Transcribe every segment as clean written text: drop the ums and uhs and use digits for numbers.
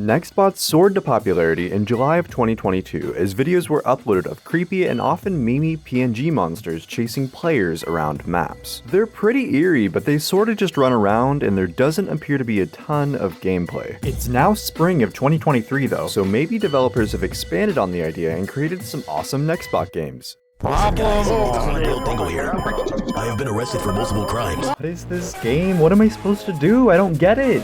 Nextbots soared to popularity in July of 2022 as videos were uploaded of creepy and often memey PNG monsters chasing players around maps. They're pretty eerie, but they sorta just run around and there doesn't appear to be a ton of gameplay. It's now spring of 2023 though, so maybe developers have expanded on the idea and created some awesome Nextbot games. Dingle here. I have been arrested for multiple crimes. What is this game? What am I supposed to do? I don't get it.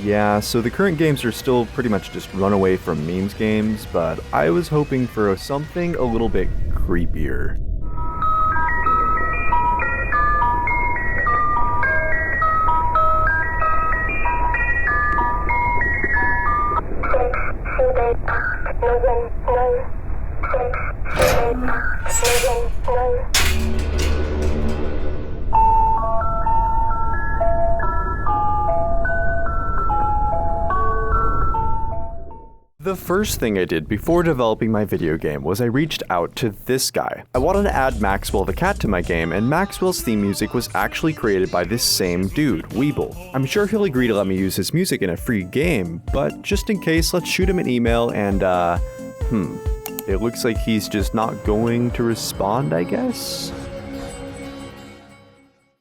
Yeah, so the current games are still pretty much just runaway from memes games, but I was hoping for something a little bit creepier. The first thing I did before developing my video game was I reached out to this guy. I wanted to add Maxwell the Cat to my game, and Maxwell's theme music was actually created by this same dude, Weeble. I'm sure he'll agree to let me use his music in a free game, but just in case, let's shoot him an email and, it looks like he's just not going to respond, I guess?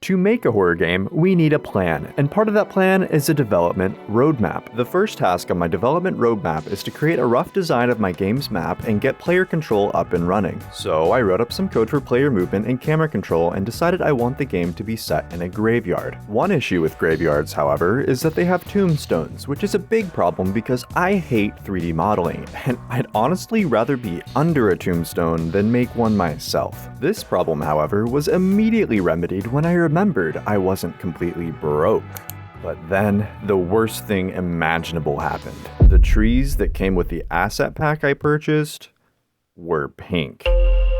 To make a horror game, we need a plan, and part of that plan is a development roadmap. The first task on my development roadmap is to create a rough design of my game's map and get player control up and running. So I wrote up some code for player movement and camera control and decided I want the game to be set in a graveyard. One issue with graveyards, however, is that they have tombstones, which is a big problem because I hate 3D modeling, and I'd honestly rather be under a tombstone than make one myself. This problem, however, was immediately remedied when I remembered I wasn't completely broke. But then, the worst thing imaginable happened. The trees that came with the asset pack I purchased were pink.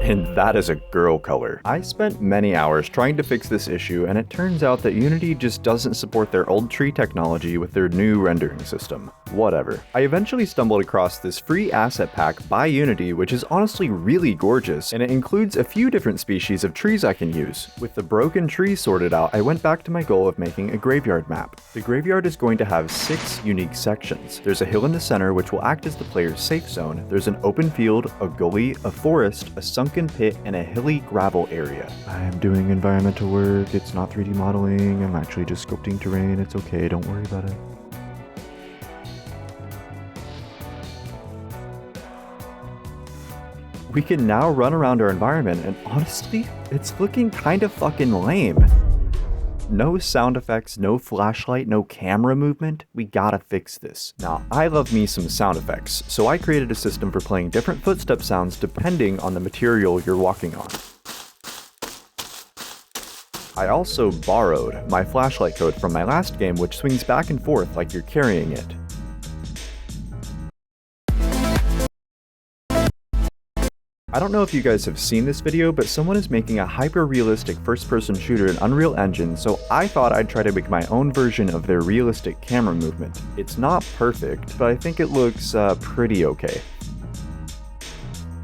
And that is a girl color. I spent many hours trying to fix this issue, and it turns out that Unity just doesn't support their old tree technology with their new rendering system. Whatever. I eventually stumbled across this free asset pack by Unity, which is honestly really gorgeous, and it includes a few different species of trees I can use. With the broken trees sorted out, I went back to my goal of making a graveyard map. The graveyard is going to have 6 unique sections. There's a hill in the center, which will act as the player's safe zone. There's an open field, a gully, a forest, a sunken pit, and a hilly gravel area. I am doing environmental work. It's not 3D modeling. I'm actually just sculpting terrain. It's okay. Don't worry about it. We can now run around our environment, and honestly, it's looking kind of fucking lame. No sound effects, no flashlight, no camera movement. We gotta fix this. Now, I love me some sound effects, so I created a system for playing different footstep sounds depending on the material you're walking on. I also borrowed my flashlight code from my last game, which swings back and forth like you're carrying it. I don't know if you guys have seen this video, but someone is making a hyper-realistic first-person shooter in Unreal Engine, so I thought I'd try to make my own version of their realistic camera movement. It's not perfect, but I think it looks pretty okay.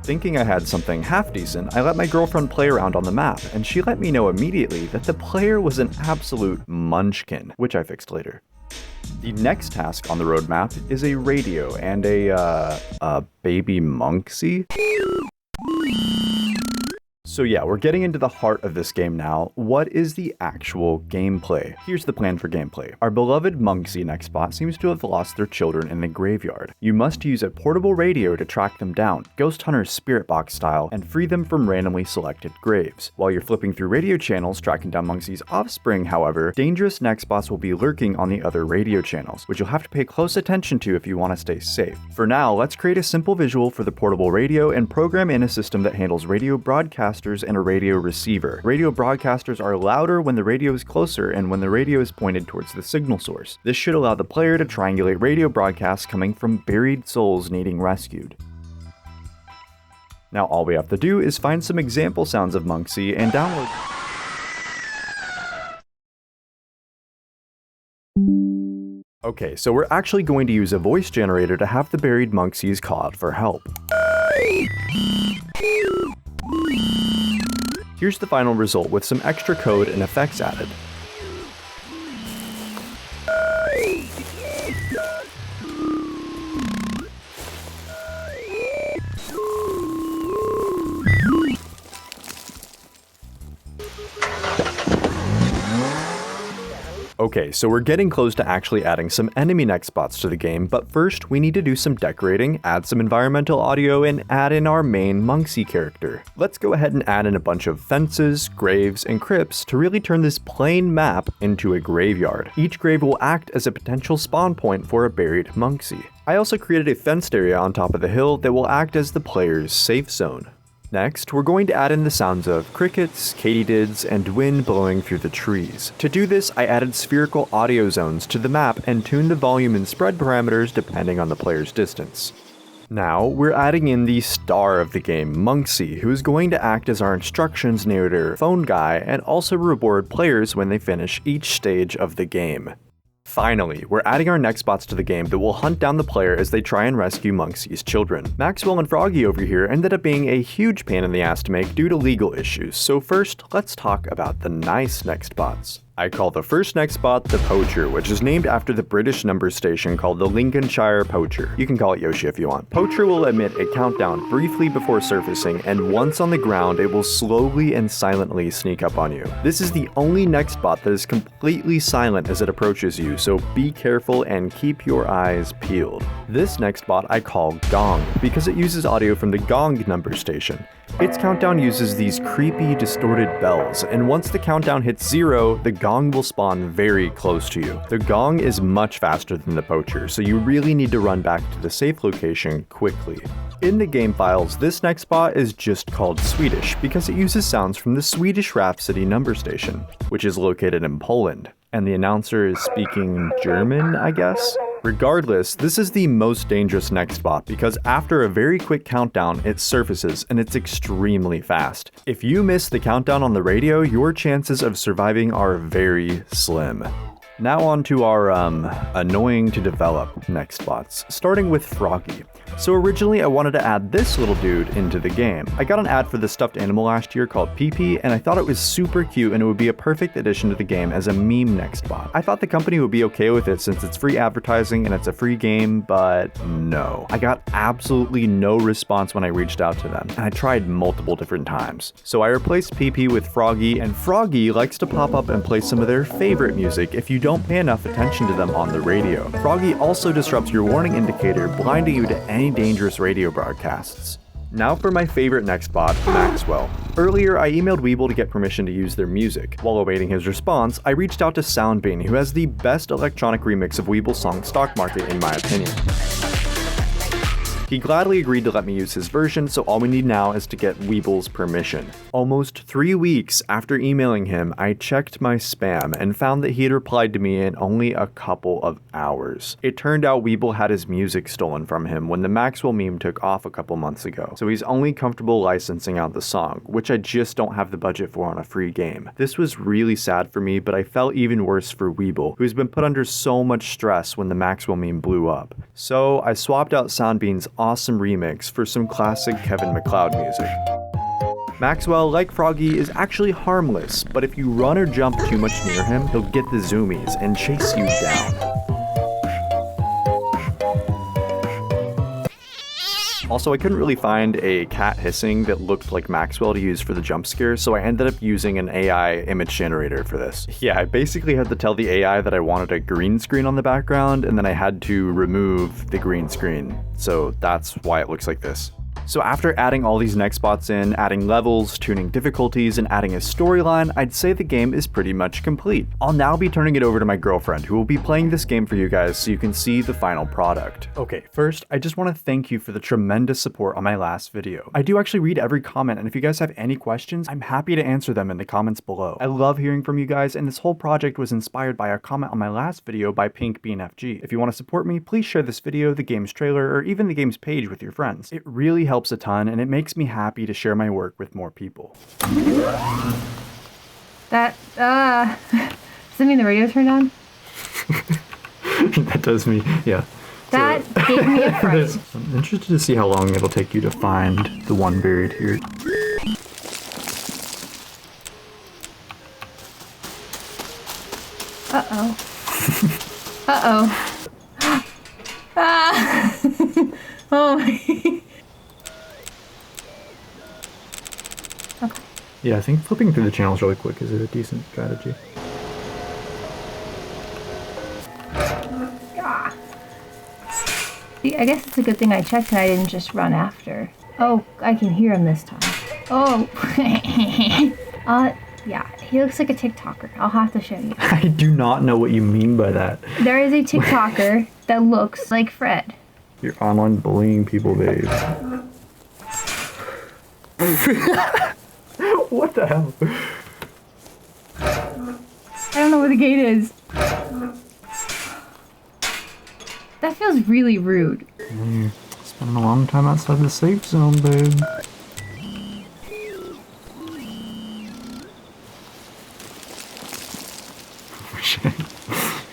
Thinking I had something half-decent, I let my girlfriend play around on the map, and she let me know immediately that the player was an absolute munchkin, which I fixed later. The next task on the roadmap is a radio and a baby Munci? So yeah, we're getting into the heart of this game now. What is the actual gameplay? Here's the plan for gameplay. Our beloved Munci Nextbot seems to have lost their children in the graveyard. You must use a portable radio to track them down, Ghost Hunter's Spirit Box style, and free them from randomly selected graves. While you're flipping through radio channels tracking down Munci's offspring, however, dangerous Nextbots will be lurking on the other radio channels, which you'll have to pay close attention to if you want to stay safe. For now, let's create a simple visual for the portable radio and program in a system that handles radio broadcasters and a radio receiver. Radio broadcasters are louder when the radio is closer and when the radio is pointed towards the signal source. This should allow the player to triangulate radio broadcasts coming from buried souls needing rescued. Now all we have to do is find some example sounds of Munci and download. Okay, so we're actually going to use a voice generator to have the buried Muncis call out for help. Here's the final result with some extra code and effects added. Okay, so we're getting close to actually adding some enemy Nextbots to the game, but first we need to do some decorating, add some environmental audio, and add in our main Munci character. Let's go ahead and add in a bunch of fences, graves, and crypts to really turn this plain map into a graveyard. Each grave will act as a potential spawn point for a buried Munci. I also created a fenced area on top of the hill that will act as the player's safe zone. Next, we're going to add in the sounds of crickets, katydids, and wind blowing through the trees. To do this, I added spherical audio zones to the map and tuned the volume and spread parameters depending on the player's distance. Now, we're adding in the star of the game, Munci, who is going to act as our instructions narrator, phone guy, and also reward players when they finish each stage of the game. Finally, we're adding our Nextbots to the game that will hunt down the player as they try and rescue Munci's children. Maxwell and Froggy over here ended up being a huge pain in the ass to make due to legal issues, so first, let's talk about the nice Nextbots. I call the first Nextbot the Poacher, which is named after the British number station called the Lincolnshire Poacher. You can call it Yoshi if you want. Poacher will emit a countdown briefly before surfacing, and once on the ground, it will slowly and silently sneak up on you. This is the only Nextbot that is completely silent as it approaches you, so be careful and keep your eyes peeled. This Nextbot I call Gong, because it uses audio from the Gong number station. Its countdown uses these creepy, distorted bells, and once the countdown hits 0, the gong will spawn very close to you. The gong is much faster than the poacher, so you really need to run back to the safe location quickly. In the game files, this Nextbot is just called Swedish because it uses sounds from the Swedish Rhapsody number station, which is located in Poland, and the announcer is speaking German, I guess? Regardless, this is the most dangerous Nextbot because after a very quick countdown, it surfaces and it's extremely fast. If you miss the countdown on the radio, your chances of surviving are very slim. Now on to our, annoying to develop Nextbots, starting with Froggy. So originally I wanted to add this little dude into the game. I got an ad for this stuffed animal last year called Peepy, and I thought it was super cute and it would be a perfect addition to the game as a meme Nextbot. I thought the company would be okay with it since it's free advertising and it's a free game, but no. I got absolutely no response when I reached out to them, and I tried multiple different times. So I replaced Peepy with Froggy, and Froggy likes to pop up and play some of their favorite music if you don't pay enough attention to them on the radio. Froggy also disrupts your warning indicator, blinding you to any dangerous radio broadcasts. Now for my favorite Nextbot, Maxwell. Earlier, I emailed Weeble to get permission to use their music. While awaiting his response, I reached out to Soundbean, who has the best electronic remix of Weeble's song Stock Market in my opinion. He gladly agreed to let me use his version, so all we need now is to get Weeble's permission. Almost 3 weeks after emailing him, I checked my spam and found that he had replied to me in only a couple of hours. It turned out Weeble had his music stolen from him when the Maxwell meme took off a couple months ago, so he's only comfortable licensing out the song, which I just don't have the budget for on a free game. This was really sad for me, but I felt even worse for Weeble, who's been put under so much stress when the Maxwell meme blew up. So I swapped out Soundbean's awesome remix for some classic Kevin MacLeod music. Maxwell, like Froggy, is actually harmless, but if you run or jump too much near him, he'll get the zoomies and chase you down. Also, I couldn't really find a cat hissing that looked like Maxwell to use for the jump scare, so I ended up using an AI image generator for this. Yeah, I basically had to tell the AI that I wanted a green screen on the background, and then I had to remove the green screen. So that's why it looks like this. So after adding all these Nextbots in, adding levels, tuning difficulties, and adding a storyline, I'd say the game is pretty much complete. I'll now be turning it over to my girlfriend, who will be playing this game for you guys so you can see the final product. Okay, first, I just want to thank you for the tremendous support on my last video. I do actually read every comment, and if you guys have any questions, I'm happy to answer them in the comments below. I love hearing from you guys, and this whole project was inspired by a comment on my last video by PinkBNFG. If you want to support me, please share this video, the game's trailer, or even the game's page with your friends. It really helps a ton, and it makes me happy to share my work with more people. Does that mean the radio turned on? That does me, yeah. That gave me a fright. I'm interested to see how long it'll take you to find the one buried here. Uh-oh. Uh-oh. Ah! Oh my. Okay. Yeah, I think flipping through the channels really quick is a decent strategy. Ah. See, I guess it's a good thing I checked and I didn't just run after. Oh, I can hear him this time. Oh. Yeah, he looks like a TikToker. I'll have to show you. I do not know what you mean by that. There is a TikToker that looks like Fred. You're online bullying people, babe. What the hell? I don't know where the gate is. That feels really rude. Spending a long time outside the safe zone, babe.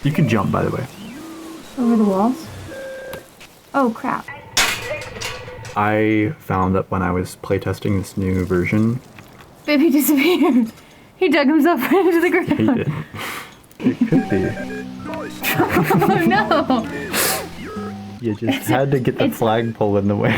You can jump, by the way. Over the walls? Oh, crap. I found that when I was playtesting this new version... Baby disappeared. He dug himself right into the ground. He did. It could be. Oh, no. You just had to get the flagpole in the way.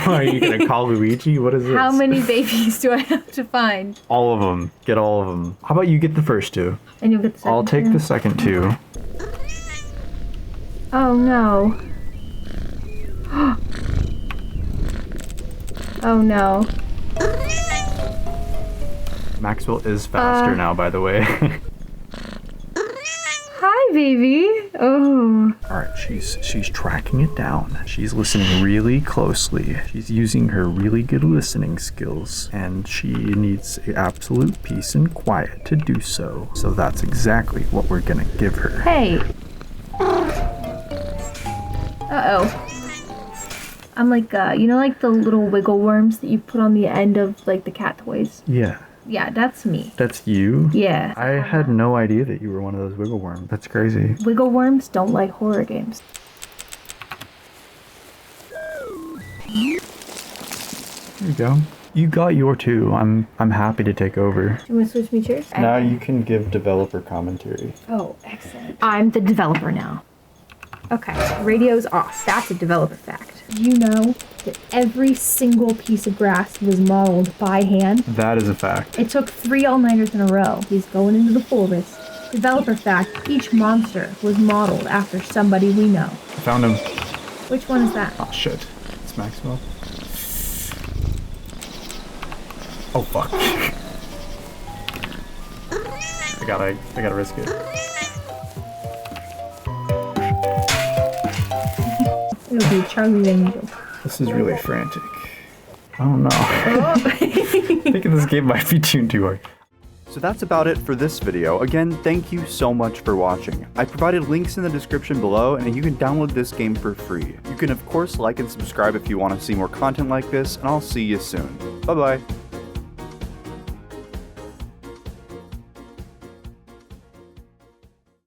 Are you gonna call Luigi? What is this? How many babies do I have to find? All of them. Get all of them. How about you get the first two? And you'll get the second I'll take two. the second two. Oh no. Oh no. Maxwell is faster now, by the way. Hi, baby. Oh. Alright, she's tracking it down. She's listening really closely. She's using her really good listening skills, and she needs absolute peace and quiet to do so. So that's exactly what we're gonna give her. Hey. Uh-oh. I'm like, you know, like the little wiggle worms that you put on the end of, like, the cat toys? Yeah. Yeah, that's me. That's you? Yeah. I had no idea that you were one of those wiggle worms. That's crazy. Wiggle worms don't like horror games. There you go. You got your two. I'm happy to take over. You want to switch me chairs? Now you can give developer commentary. Oh, excellent. I'm the developer now. Okay, radio's off. That's a developer fact. You know that every single piece of grass was modeled by hand? That is a fact. It took 3 all-nighters in a row. He's going into the forest. Developer fact, each monster was modeled after somebody we know. I found him. Which one is that? Oh shit. It's Maxwell. Oh fuck. I gotta risk it. It'll be Charlie's Angel. This is really frantic. I don't know. I think this game might be tuned too hard. So that's about it for this video. Again, thank you so much for watching. I provided links in the description below, and you can download this game for free. You can of course like and subscribe if you want to see more content like this, and I'll see you soon. Bye bye.